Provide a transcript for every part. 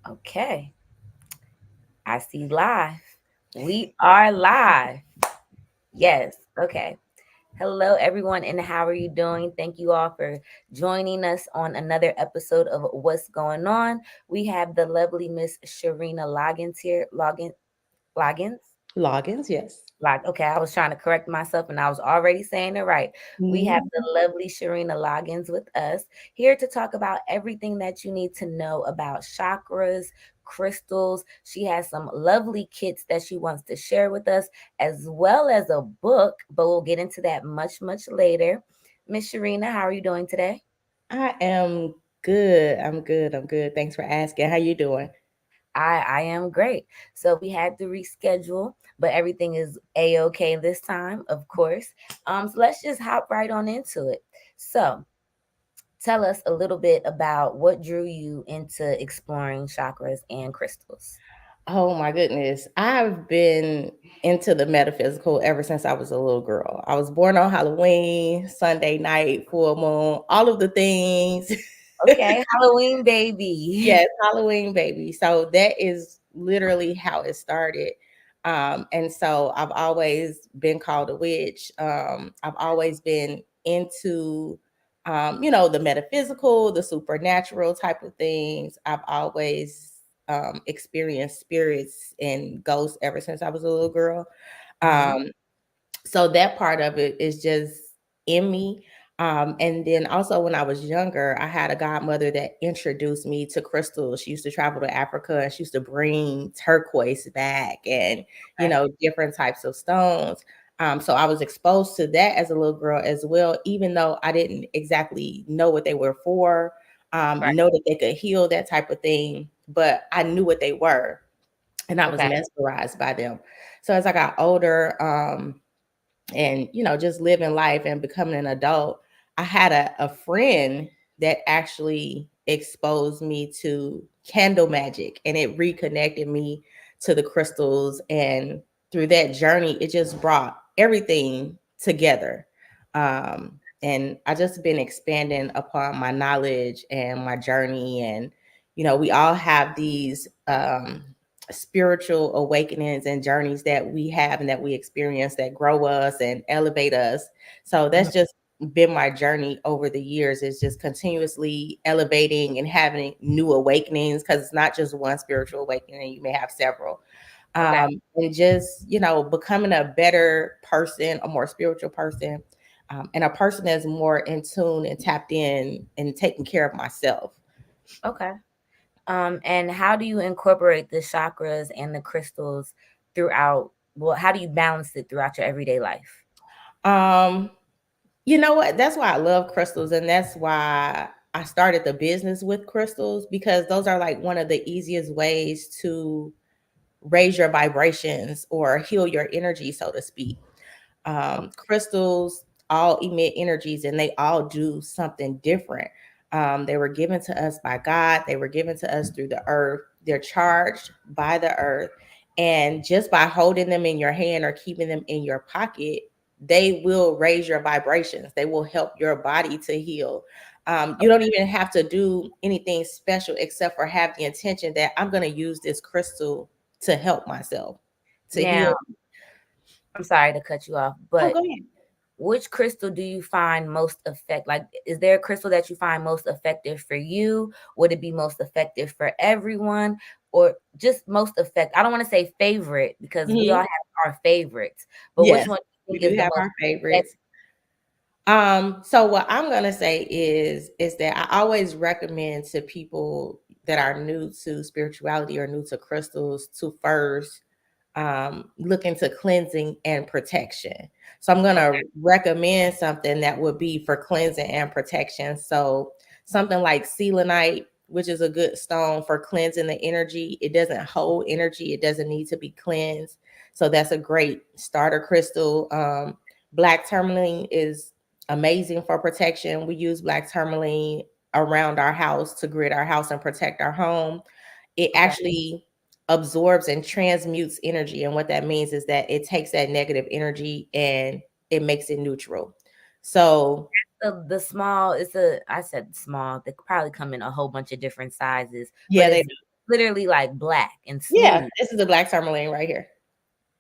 Okay, I see live. We are live. Yes, okay. Hello, everyone, and how are you doing? Thank you all for joining us on another episode of What's Going On. We have the lovely Miss Sharena Loggins here. Loggins? Logins, yes. Like, okay, I was trying to correct myself and I was already saying it right. We have Mhm. the lovely Sharena Loggins with us here to talk about everything that you need to know about chakras, crystals. She has some lovely kits that she wants to share with us, as well as a book, but we'll get into that much later. Miss Sharena, how are you doing today? I am good. I'm good. I'm good. Thanks for asking. How you doing? I am great. So we had to reschedule, but everything is a okay this time, of course. So let's just hop right on into it. So tell us a little bit about what drew you into exploring chakras and crystals. Oh my goodness. I've been into the metaphysical ever since I was a little girl. I was born on Halloween, Sunday night, full moon, all of the things. Okay, Halloween baby. Yes, Halloween baby. So that is literally how it started. And so I've always been called a witch. I've always been into, the metaphysical, the supernatural type of things. I've always experienced spirits and ghosts ever since I was a little girl. Hmm. Um, so that part of it is just in me. And then also when I was younger, I had a godmother that introduced me to crystals. She used to travel to Africa and she used to bring turquoise back and, Okay. different types of stones. So I was exposed to that as a little girl as well, even though I didn't exactly know what they were for, Right. know that they could heal that type of thing, but I knew what they were and I was Okay. mesmerized by them. So as I got older, and just living life and becoming an adult, I had a friend that actually exposed me to candle magic, and it reconnected me to the crystals, and through that journey it just brought everything together. And I just been expanding upon my knowledge and my journey, and we all have these spiritual awakenings and journeys that we have and that we experience that grow us and elevate us. So Mhm. that's just been my journey over the years, is just continuously elevating and having new awakenings, because it's not just one spiritual awakening, you may have several. Okay. And just becoming a better person, a more spiritual person, and a person that's more in tune and tapped in and taking care of myself. Okay. And how do you incorporate the chakras and the crystals throughout? Well, how do you balance it throughout your everyday life? um You know what? That's why I love crystals, and that's why I started the business with crystals, because those are like one of the easiest ways to raise your vibrations or heal your energy, so to speak. Crystals all emit energies and they all do something different. They were given to us by God, they were given to us through the earth, they're charged by the earth. And just by holding them in your hand or keeping them in your pocket, they will raise your vibrations, they will help your body to heal. You don't even have to do anything special except for have the intention that I'm going to use this crystal to help myself, to Now, heal. I'm sorry to cut you off, Oh, but go ahead. which crystal do you find most effect? Like, is there a crystal that you find most effective for you? Would it be most effective for everyone, or just most effective? I don't want to say favorite because we all Mhm. have our favorites, but which Yes, one do you we think do is the have most our favorites. effective? So what I'm gonna say is that I always recommend to people that are new to spirituality or new to crystals to first look into cleansing and protection. So I'm gonna Okay, recommend something that would be for cleansing and protection. So something like selenite, which is a good stone for cleansing the energy. It doesn't hold energy. It doesn't need to be cleansed. So that's a great starter crystal. Black tourmaline is amazing for protection. We use black tourmaline around our house to grid our house and protect our home. It okay. actually absorbs and transmutes energy. And what that means is that it takes that negative energy and it makes it neutral. So, The small, it's a I said small. They could probably come in a whole bunch of different sizes, but yeah, they it's do. literally like black and Yeah, smooth. this is the black tourmaline right here.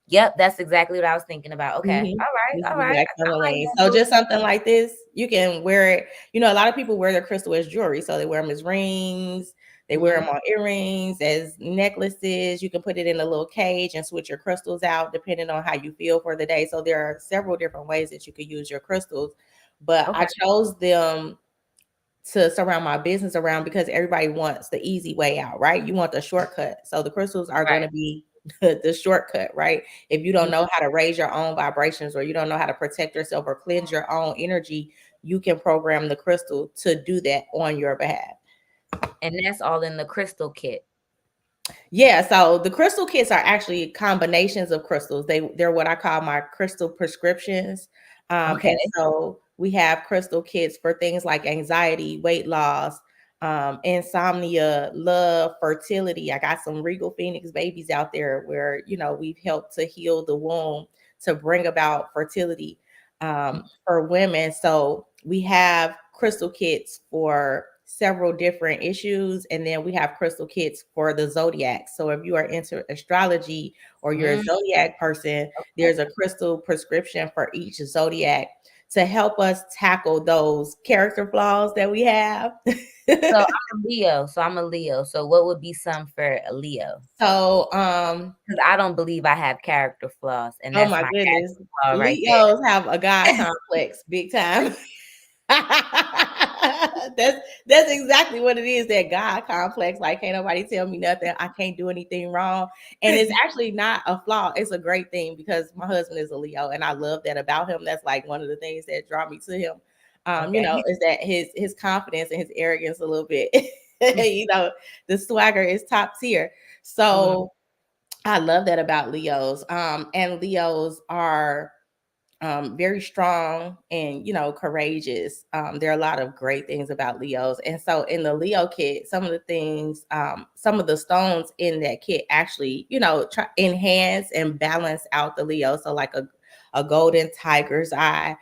Yep, that's exactly what I was thinking about. Okay. Mhm. All right. This All is the right. black I like tourmaline. that So little just something detail. like this, you can wear it. You know, a lot of people wear their crystal as jewelry. So they wear them as rings. They wear Mhm. them on earrings, as necklaces. You can put it in a little cage and switch your crystals out depending on how you feel for the day. So there are several different ways that you could use your crystals. But Okay. I chose them to surround my business around because everybody wants the easy way out, right? You want the shortcut. So the crystals are going Right. to be the shortcut, right? If you don't Mhm. know how to raise your own vibrations or you don't know how to protect yourself or cleanse your own energy, you can program the crystal to do that on your behalf. And that's all in the crystal kit. Yeah, so the crystal kits are actually combinations of crystals. They're what I call my crystal prescriptions. Okay. And so we have crystal kits for things like anxiety, weight loss, insomnia, love, fertility. I got some Regal Phoenix babies out there where we've helped to heal the womb to bring about fertility for women. So we have crystal kits for several different issues, and then we have crystal kits for the zodiac. So if you are into astrology or you're a Mm, zodiac person, okay. there's a crystal prescription for each zodiac to help us tackle those character flaws that we have. So I'm a Leo. So I'm a Leo. So what would be some for a Leo? So, Because I don't believe I have character flaws, and oh that's my my goodness, character flaw right Leos have a God complex, big time. That's exactly what it is. That God complex. Like, can't nobody tell me nothing. I can't do anything wrong. And there. it's actually not a flaw. It's a great thing because my husband is a Leo, and I love that about him. That's like one of the things that draw me to him. Okay. Is that his confidence and his arrogance a little bit. The swagger is top tier. Mhm. So I love that about Leos. And Leos are very strong and courageous. There are a lot of great things about Leos, and so in the Leo kit, some of the things, some of the stones in that kit actually, try enhance and balance out the Leo. So like a golden tiger's eye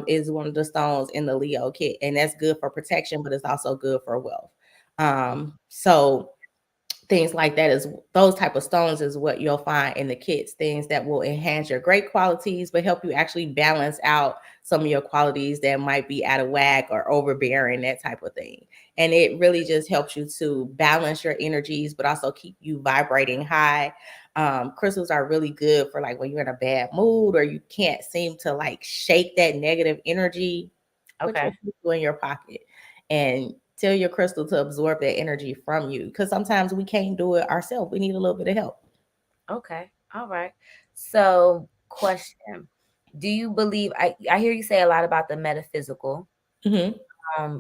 is one of the stones in the Leo kit, and that's good for protection, but it's also good for wealth. So things like that is those type of stones is what you'll find in the kits, things that will enhance your great qualities but help you actually balance out some of your qualities that might be out of whack or overbearing, that type of thing. And it really just helps you to balance your energies but also keep you vibrating high. Crystals are really good for like when you're in a bad mood or you can't seem to like shake that negative energy. Put your Okay. crystal in your pocket and tell your crystal to absorb that energy from you, because sometimes we can't do it ourselves. We need a little bit of help. Okay. All right. So, question: do you believe? I hear you say a lot about the metaphysical. Mhm.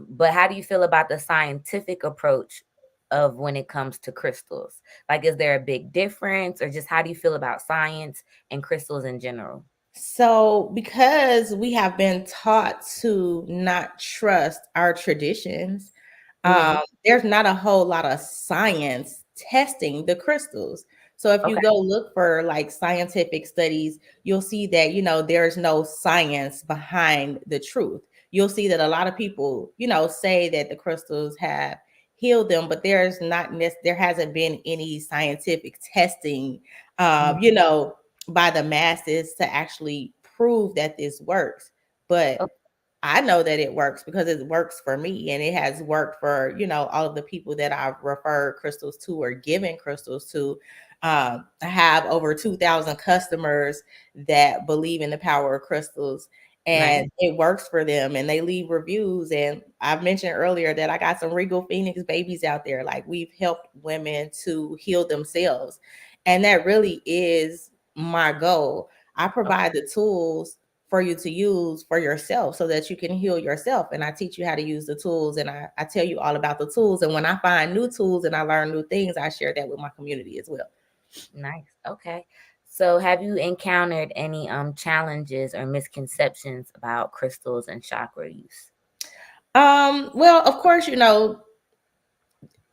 But how do you feel about the scientific approach of when it comes to crystals? Like, is there a big difference, or just how do you feel about science and crystals in general? So, because we have been taught to not trust our traditions, Hmm. there's not a whole lot of science testing the crystals. So, if you Okay. go look for like scientific studies, you'll see that, there's no science behind the truth. You'll see that a lot of people, say that the crystals have healed them, but there hasn't been any scientific testing, Mhm. by the masses to actually prove that this works. But O- I know that it works because it works for me and it has worked for, all of the people that I've referred crystals to or given crystals to. I have over 2,000 customers that believe in the power of crystals Nice. and it works for them and they leave reviews. And I've mentioned earlier that I got some Regal Phoenix babies out there. Like we've helped women to heal themselves. And that really is my goal. I Okay. provide the tools for you to use for yourself so that you can heal yourself. And I teach you how to use the tools and I tell you all about the tools. And when I find new tools and I learn new things, I share that with my community as well. Nice. Okay. So, have you encountered any challenges or misconceptions about crystals and chakra use? Well, of course,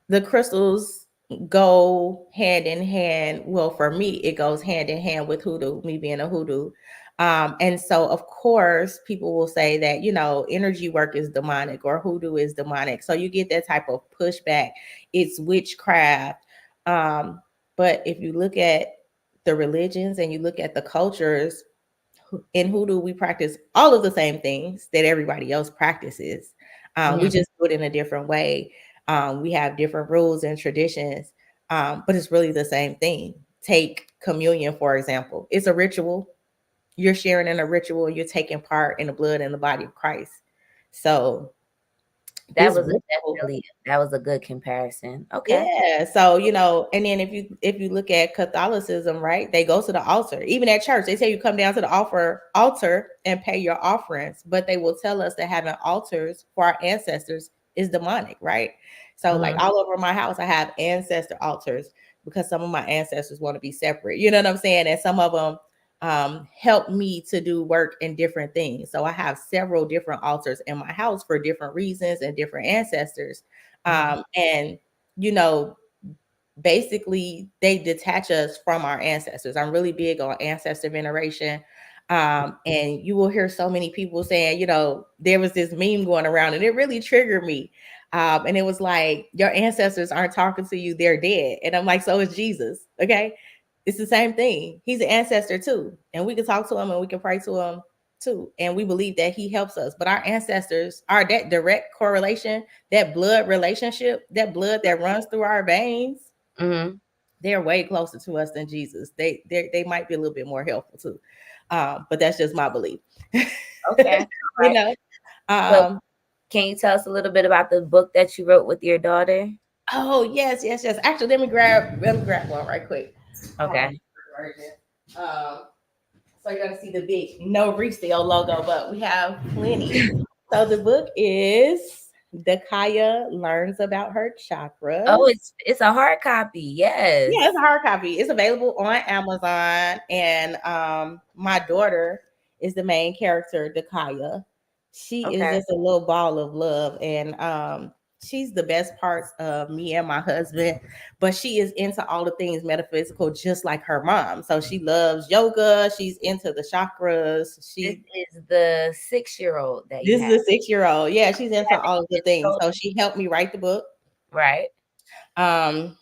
the crystals go hand in hand. Well, for me, it goes hand in hand with hoodoo, me being a hoodoo. And so, of course, people will say that, energy work is demonic or hoodoo is demonic. So you get that type of pushback. It's witchcraft. Um, but if you look at the religions and you look at the cultures, in hoodoo we practice all of the same things that everybody else practices. We Hmm. just do it in a different way. We have different rules and traditions, but it's really the same thing. Take communion, for example. It's a ritual. You're sharing in a ritual. You're taking part in the blood and the body of Christ. So That this was ritual. definitely that was a good comparison. Okay. Yeah. So, and then if you look at Catholicism, right, they go to the altar. Even at church, they tell you come down to the altar and pay your offerings, but they will tell us that having altars for our ancestors is demonic, right? So like Hmm. all over my house, I have ancestor altars because some of my ancestors want to be separate. You know what I'm saying? And some of them help me to do work in different things. So I have several different altars in my house for different reasons and different ancestors. Hmm. And you know, basically they detach us from our ancestors. I'm really big on ancestor veneration. And you will hear so many people saying, there was this meme going around and it really triggered me. And it was like, your ancestors aren't talking to you, they're dead. And I'm like, so is Jesus. Okay. It's the same thing. He's an ancestor too. And we can talk to him and we can pray to him too. And we believe that he helps us. But our ancestors are that direct correlation, that blood relationship, that blood that runs through our veins. Hmm. They're way closer to us than Jesus. They might be a little bit more helpful too. But that's just my belief. Okay. All you right. know. So, Um, can you tell us a little bit about the book that you wrote with your daughter? oh yes, yes, yes. Actually, let me grab one right quick. I have Okay. a version. Um, so you're gonna see the big no resale logo, but we have plenty. So the book is Dakaya Learns About Her Oh, Chakras. it's a hard copy. Yeah, it's Yes. a hard copy. It's available on Amazon. And my daughter is the main character, Dakaya. She is Okay. just a little ball of love. And she's the best parts of me and my husband. But she is into all the things metaphysical, just like her mom. So she loves yoga. She's into the chakras. This She is the 6-year-old that you This is have. a 6-year-old. Yeah, she's You into haven't all of the even things. told So me. she helped me write the book. Right.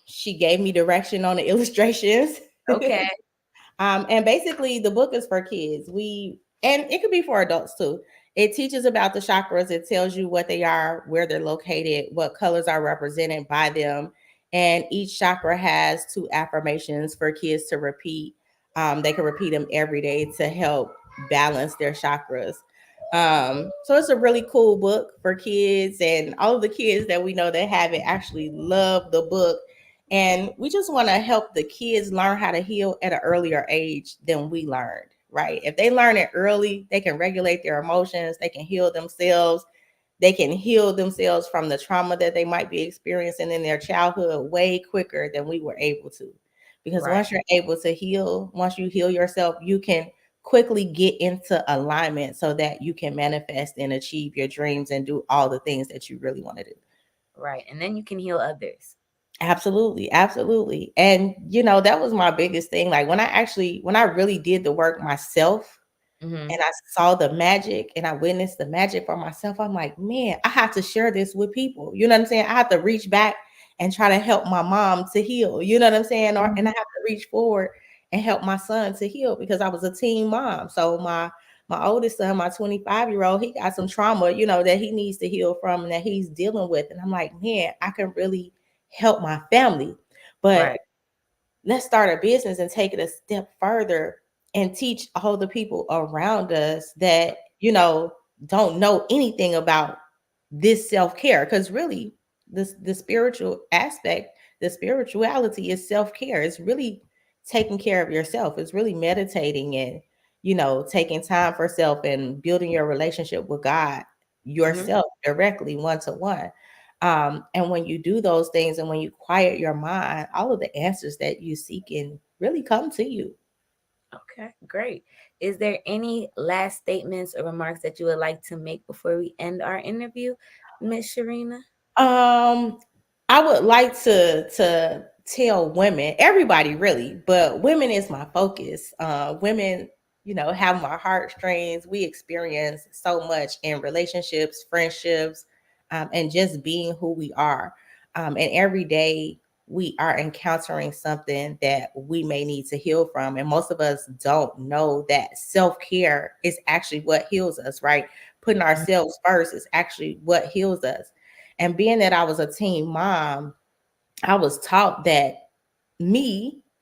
She gave me direction on the illustrations. Okay. And basically, the book is for kids. And it could be for adults too. It teaches about the chakras. It tells you what they are, where they're located, what colors are represented by them, and each chakra has 2 affirmations for kids to repeat. They can repeat them every day to help balance their chakras. So it's a really cool book for kids, and all of the kids that we know that have it actually love the book. And we just want to help the kids learn how to heal at an earlier age than we learned, right? If they learn it early, they can regulate their emotions, they can heal themselves, they can heal themselves from the trauma that they might be experiencing in their childhood way quicker than we were able to. Because Right. once you're able to heal, once you heal yourself, you can quickly get into alignment so that you can manifest and achieve your dreams and do all the things that you really want to do. Right. And then you can heal others. Absolutely, absolutely. And that was my biggest thing. Like when I really did the work myself Hmm. and I saw the magic and I witnessed the magic for myself, I'm like, man, I have to share this with people. You know what I'm saying? I have to reach back and try to help my mom to heal. You know what I'm saying? And I have to reach forward and help my son to heal because I was a teen mom. So my oldest son, my 25-year-old, he got some trauma, that he needs to heal from and that he's dealing with. And I'm like, man, I can really help my family. But Right. let's start a business and take it a step further and teach all the people around us that don't know anything about this self-care, because really the spiritual aspect, the spirituality is self-care. It's really taking care of yourself. It's really meditating and taking time for self and building your relationship with God Hmm. yourself directly, one to one. And when you do those things and when you quiet your mind, all of the answers that you seek can really come to you. Okay. Great. Is there any last statements or remarks that you would like to make before we end our interview, Miss Sharena? Um, I would like to tell women, everybody really, but women is my focus. Women, have my heartstrings. We experience so much in relationships, friendships, and just being who we are. And every day we are encountering something that we may need to heal from. And most of us don't know that self care is actually what heals us, right? Putting ourselves first is actually what heals us. And being that I was a teen mom, I was taught that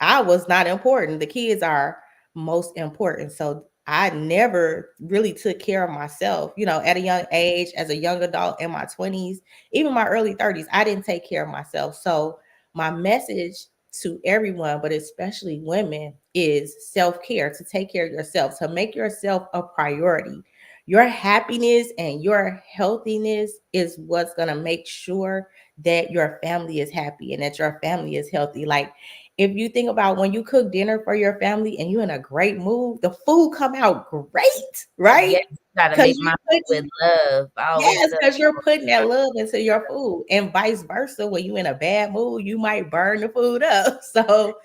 I was not important. The kids are most important. So I never really took care of myself, at a young age, as a young adult in my 20s, even my early 30s, I didn't take care of myself. So my message to everyone, but especially women, is self-care, to take care of yourself, to make yourself a priority. Your happiness and your healthiness is what's going to make sure that your family is happy and that your family is healthy. Like, if you think about when you cook dinner for your family and you're in a great mood, the food come out great, right? Yes, you gotta Because make you my put food with love. I always Yes, tell because you're people. putting that love into your food, and vice versa. When you in a bad mood, you might burn the food up. So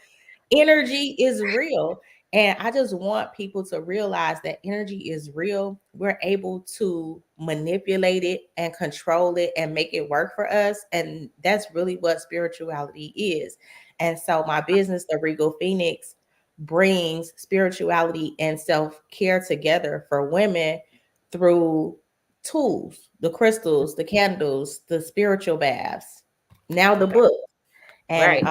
energy is real. And I just want people to realize that energy is real. We're able to manipulate it and control it and make it work for us. And that's really what spirituality is. And so, my business, The Regal Phoenix, brings spirituality and self care together for women through tools, the crystals, the candles, the spiritual baths, now the Okay. book. And Right.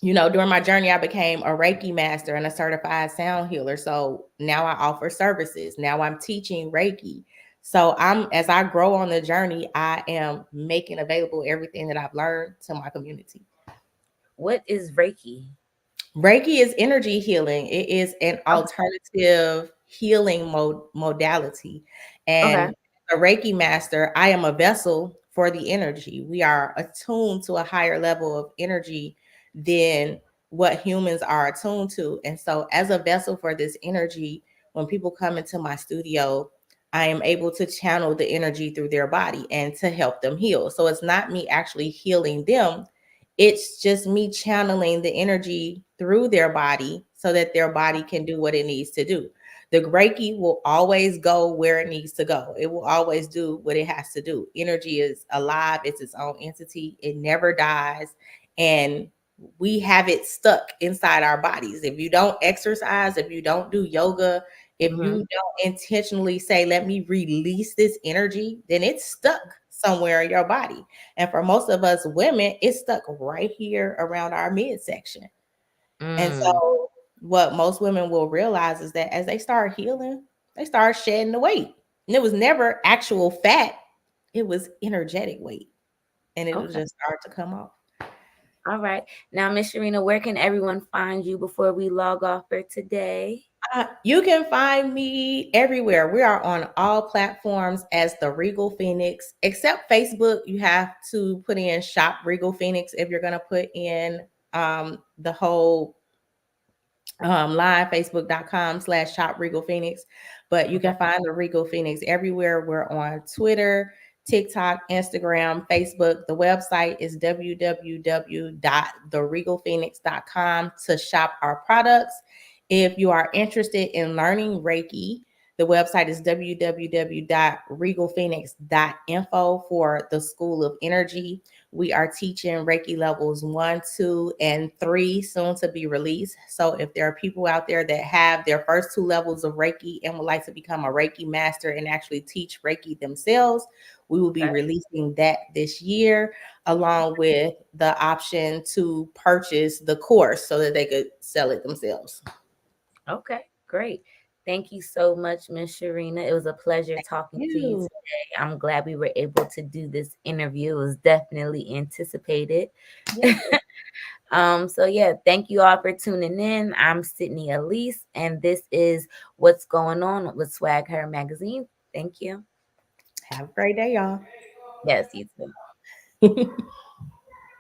during my journey, I became a Reiki master and a certified sound healer. So now I offer services. Now I'm teaching Reiki. So as I grow on the journey, I am making available everything that I've learned to my community. What is Reiki? Reiki is energy healing. It is an Okay. alternative healing modality. Okay. And a Reiki master, I am a vessel for the energy. We are attuned to a higher level of energy than what humans are attuned to. And so, as a vessel for this energy, when people come into my studio, I am able to channel the energy through their body and to help them heal. So, it's not me actually healing them, it's just me channeling the energy through their body so that their body can do what it needs to do. The Reiki will always go where it needs to go. It will always do what it has to do. Energy is alive, it's its own entity, it never dies. And we have it stuck inside our bodies. If you don't exercise, if you don't do yoga, if Mm-hmm. you don't intentionally say, let me release this energy, then it's stuck somewhere in your body. And for most of us women, it's stuck right here around our midsection. And Mm. so, what most women will realize is that as they start healing, they start shedding the weight. And it was never actual fat, it was energetic weight. And it'll Okay. just start to come off. All right. Now, Miss Sharena, where can everyone find you before we log off for today? You can find me everywhere. We are on all platforms as the Regal Phoenix, except Facebook. You have to put in Shop Regal Phoenix if you're going to put in the whole live, facebook.com/shop Regal Phoenix. But you Okay. can find the Regal Phoenix everywhere. We're on Twitter, TikTok, Instagram, Facebook. The website is www.theregalphoenix.com to shop our products. If you are interested in learning Reiki, the website is www.regalphoenix.info for the School of Energy. We are teaching Reiki levels 1, 2, and 3 soon to be released. So if there are people out there that have their first two levels of Reiki and would like to become a Reiki master and actually teach Reiki themselves, we will be Okay. releasing that this year, along with the option to purchase the course so that they could sell it themselves. Okay. Great. Thank you so much, Miss Sharena. It was a pleasure talking to you You. today. I'm glad we were able to do this interview. It was definitely anticipated. Yes. So yeah, thank you all for tuning in. I'm Sydney Elise, and this is What's Going On with Swag Her Magazine. Thank you. Have a great day, y'all. Yes, you too.